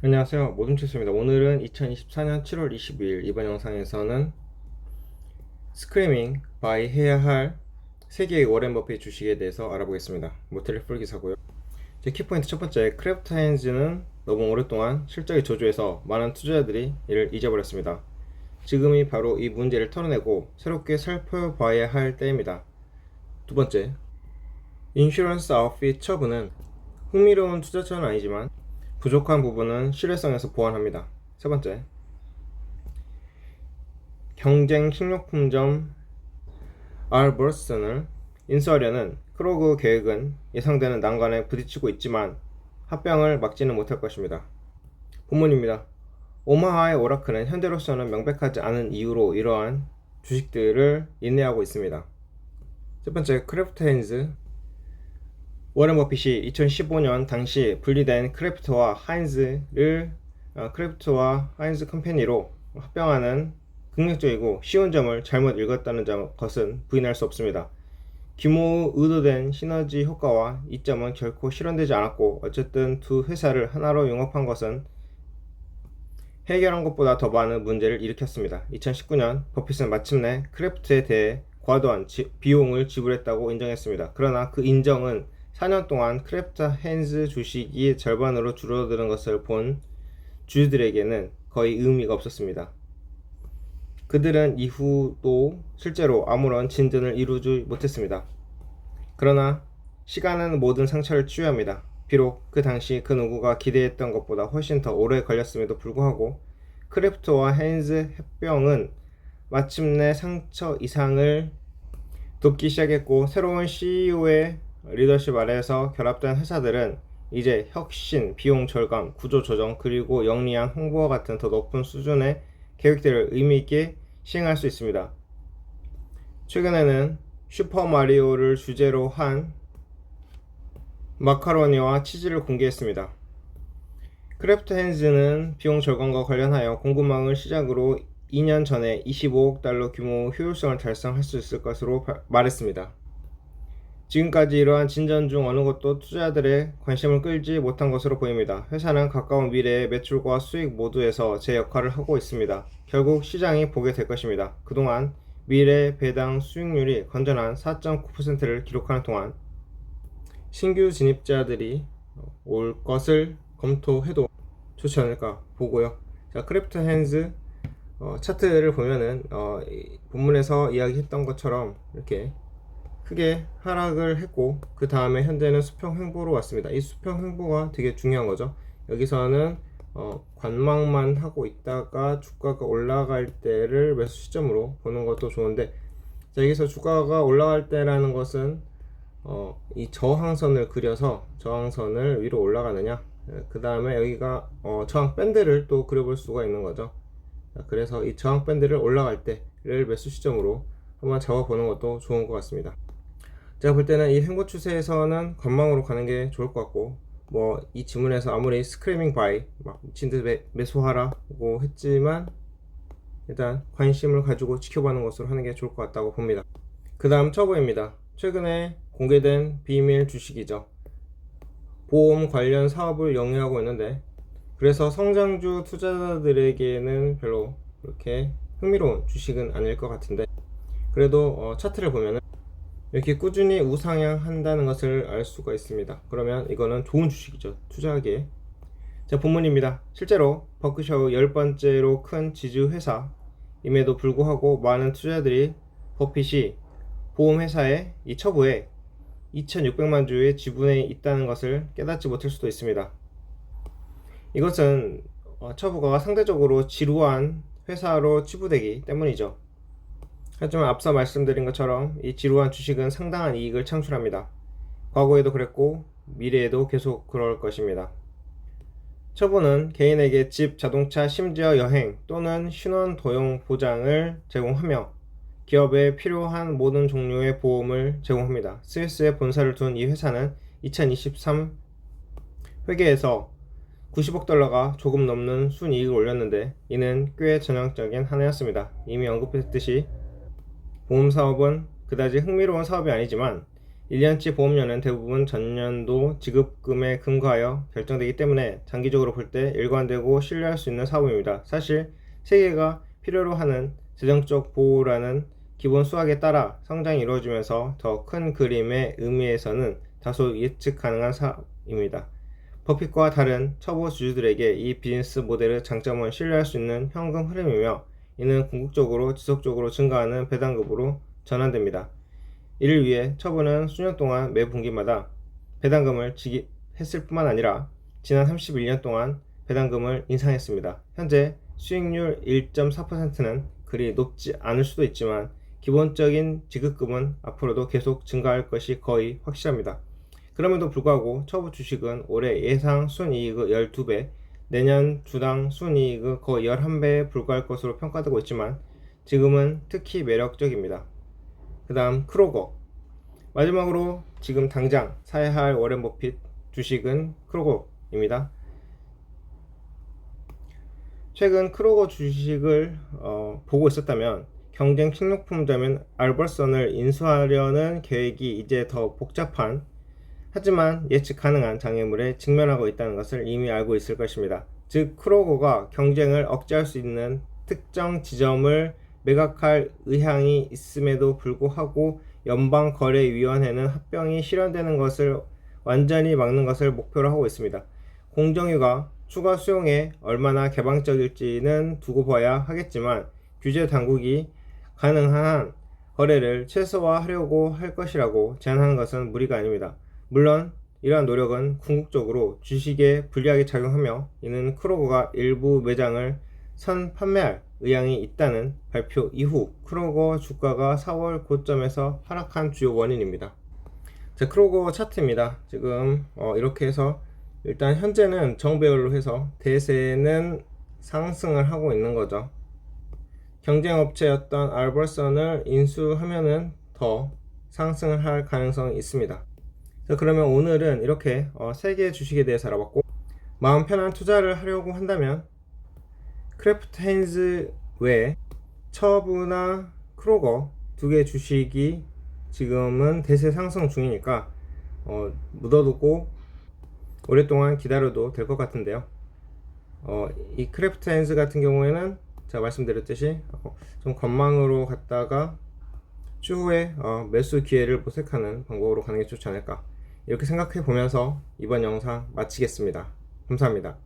안녕하세요. 모둠치수입니다. 오늘은 2024년 7월 22일 이번 영상에서는 스크리밍 바이 해야 할 3개의 워렌 버핏 주식에 대해서 알아보겠습니다. 모텔리 풀 기사고요. 제 키포인트 첫 번째, 크래프트 하인즈는 너무 오랫동안 실적이 저조해서 많은 투자자들이 이를 잊어버렸습니다. 지금이 바로 이 문제를 털어내고 새롭게 살펴봐야 할 때입니다. 두 번째, 인슈런스 아웃핏 처분은 흥미로운 투자처는 아니지만 부족한 부분은 신뢰성에서 보완합니다. 세 번째, 경쟁 식료품점 알버슨을 인수하려는 크로그 계획은 예상되는 난관에 부딪히고 있지만 합병을 막지는 못할 것입니다. 본문입니다. 오마하의 오라클은 현재로서는 명백하지 않은 이유로 이러한 주식들을 인내하고 있습니다. 첫 번째, 크래프트 하인즈. 워렌 버핏이 2015년 당시 분리된 크래프트와 하인즈 컴퍼니로 합병하는 긍정적이고 쉬운 점을 잘못 읽었다는 것은 부인할 수 없습니다. 규모 의도된 시너지 효과와 이점은 결코 실현되지 않았고, 어쨌든 두 회사를 하나로 융합한 것은 해결한 것보다 더 많은 문제를 일으켰습니다. 2019년 버핏은 마침내 크래프트에 대해 과도한 비용을 지불했다고 인정했습니다. 그러나 그 인정은 4년 동안 크래프트 하인즈 주식이 절반으로 줄어드는 것을 본 주주들에게는 거의 의미가 없었습니다. 그들은 이후도 실제로 아무런 진전을 이루지 못했습니다. 그러나 시간은 모든 상처를 치유합니다. 비록 그 당시 그 누구가 기대했던 것보다 훨씬 더 오래 걸렸음에도 불구하고 크래프트와 하인즈 합병은 마침내 상처 이상을 돕기 시작했고, 새로운 CEO의 리더십 아래에서 결합된 회사들은 이제 혁신, 비용 절감, 구조 조정, 그리고 영리한 홍보와 같은 더 높은 수준의 계획들을 의미있게 시행할 수 있습니다. 최근에는 슈퍼마리오를 주제로 한 마카로니와 치즈를 공개했습니다. 크래프트 하인즈는 비용 절감과 관련하여 공급망을 시작으로 2년 전에 25억 달러 규모 효율성을 달성할 수 있을 것으로 말했습니다. 지금까지 이러한 진전 중 어느 것도 투자자들의 관심을 끌지 못한 것으로 보입니다. 회사는 가까운 미래에 매출과 수익 모두에서 제 역할을 하고 있습니다. 결국 시장이 보게 될 것입니다. 그동안 미래 배당 수익률이 건전한 4.9%를 기록하는 동안 신규 진입자들이 올 것을 검토해도 좋지 않을까 보고요. 자, 크래프트 하인즈 차트를 보면은 본문에서 이야기했던 것처럼 이렇게 크게 하락을 했고, 그 다음에 현재는 수평 횡보로 왔습니다. 이 수평 횡보가 되게 중요한 거죠. 여기서는 관망만 하고 있다가 주가가 올라갈 때를 매수 시점으로 보는 것도 좋은데, 자, 여기서 주가가 올라갈 때라는 것은 이 저항선을 그려서 저항선을 위로 올라가느냐, 그 다음에 여기가 저항 밴드를 또 그려볼 수가 있는 거죠. 자, 그래서 이 저항 밴드를 올라갈 때를 매수 시점으로 한번 잡아보는 것도 좋은 것 같습니다. 제가 볼 때는 이 횡보 추세에서는 관망으로 가는 게 좋을 것 같고, 뭐 이 지문에서 아무리 스크리밍 바이 막 미친듯 매수하라고 했지만 일단 관심을 가지고 지켜보는 것으로 하는 게 좋을 것 같다고 봅니다. 그 다음 처보입니다. 최근에 공개된 비밀 주식이죠. 보험 관련 사업을 영위하고 있는데, 그래서 성장주 투자자들에게는 별로 그렇게 흥미로운 주식은 아닐 것 같은데, 그래도 차트를 보면은 이렇게 꾸준히 우상향 한다는 것을 알 수가 있습니다. 그러면 이거는 좋은 주식이죠, 투자하기에. 자, 본문입니다. 실제로 버크셔 10번째로 큰 지주 회사임에도 불구하고 많은 투자자들이 버핏이 보험회사의 이 처부에 2600만 주의 지분에 있다는 것을 깨닫지 못할 수도 있습니다. 이것은 처부가 상대적으로 지루한 회사로 치부되기 때문이죠. 하지만 앞서 말씀드린 것처럼 이 지루한 주식은 상당한 이익을 창출합니다. 과거에도 그랬고 미래에도 계속 그럴 것입니다. 처분은 개인에게 집, 자동차, 심지어 여행 또는 신원 도용 보장을 제공하며 기업에 필요한 모든 종류의 보험을 제공합니다. 스위스에 본사를 둔 이 회사는 2023 회계에서 90억 달러가 조금 넘는 순이익을 올렸는데, 이는 꽤 전형적인 한 해였습니다. 이미 언급했듯이 보험 사업은 그다지 흥미로운 사업이 아니지만 1년치 보험료는 대부분 전년도 지급금에 근거하여 결정되기 때문에 장기적으로 볼 때 일관되고 신뢰할 수 있는 사업입니다. 사실 세계가 필요로 하는 재정적 보호라는 기본 수학에 따라 성장이 이루어지면서 더 큰 그림의 의미에서는 다소 예측 가능한 사업입니다. 버핏과 다른 초보 주주들에게 이 비즈니스 모델의 장점은 신뢰할 수 있는 현금 흐름이며, 이는 궁극적으로 지속적으로 증가하는 배당금으로 전환됩니다. 이를 위해 처분은 수년 동안 매 분기마다 배당금을 지급했을 뿐만 아니라 지난 31년 동안 배당금을 인상했습니다. 현재 수익률 1.4%는 그리 높지 않을 수도 있지만 기본적인 지급금은 앞으로도 계속 증가할 것이 거의 확실합니다. 그럼에도 불구하고 처분 주식은 올해 예상 순이익의 12배, 내년 주당 순이익의 거의 11배에 불과할 것으로 평가되고 있지만 지금은 특히 매력적입니다. 그 다음 크로거. 마지막으로 지금 당장 사야 할 워렌 버핏 주식은 크로거입니다. 최근 크로거 주식을 보고 있었다면 경쟁 식료품점인 알버슨을 인수하려는 계획이 이제 더 복잡한, 하지만 예측 가능한 장애물에 직면하고 있다는 것을 이미 알고 있을 것입니다. 즉 크로거가 경쟁을 억제할 수 있는 특정 지점을 매각할 의향이 있음에도 불구하고 연방거래위원회는 합병이 실현되는 것을 완전히 막는 것을 목표로 하고 있습니다. 공정위가 추가 수용에 얼마나 개방적일지는 두고 봐야 하겠지만 규제 당국이 가능한 한 거래를 최소화하려고 할 것이라고 제안하는 것은 무리가 아닙니다. 물론 이러한 노력은 궁극적으로 주식에 불리하게 작용하며, 이는 크로거가 일부 매장을 선판매할 의향이 있다는 발표 이후 크로거 주가가 4월 고점에서 하락한 주요 원인입니다. 자, 크로거 차트입니다. 지금 이렇게 해서 일단 현재는 정배열로 해서 대세는 상승을 하고 있는 거죠. 경쟁업체였던 알버슨을 인수하면은 더 상승을 할 가능성이 있습니다. 자, 그러면 오늘은 이렇게 3개의 주식에 대해서 알아봤고, 마음 편한 투자를 하려고 한다면 크래프트 헤인즈 외에 처브나 크로거 2개 주식이 지금은 대세 상승 중이니까 묻어두고 오랫동안 기다려도 될 것 같은데요. 이 크래프트 헤인즈 같은 경우에는 제가 말씀드렸듯이 좀 건망으로 갔다가 추후에 매수 기회를 모색하는 방법으로 가는 게 좋지 않을까, 이렇게 생각해 보면서 이번 영상 마치겠습니다. 감사합니다.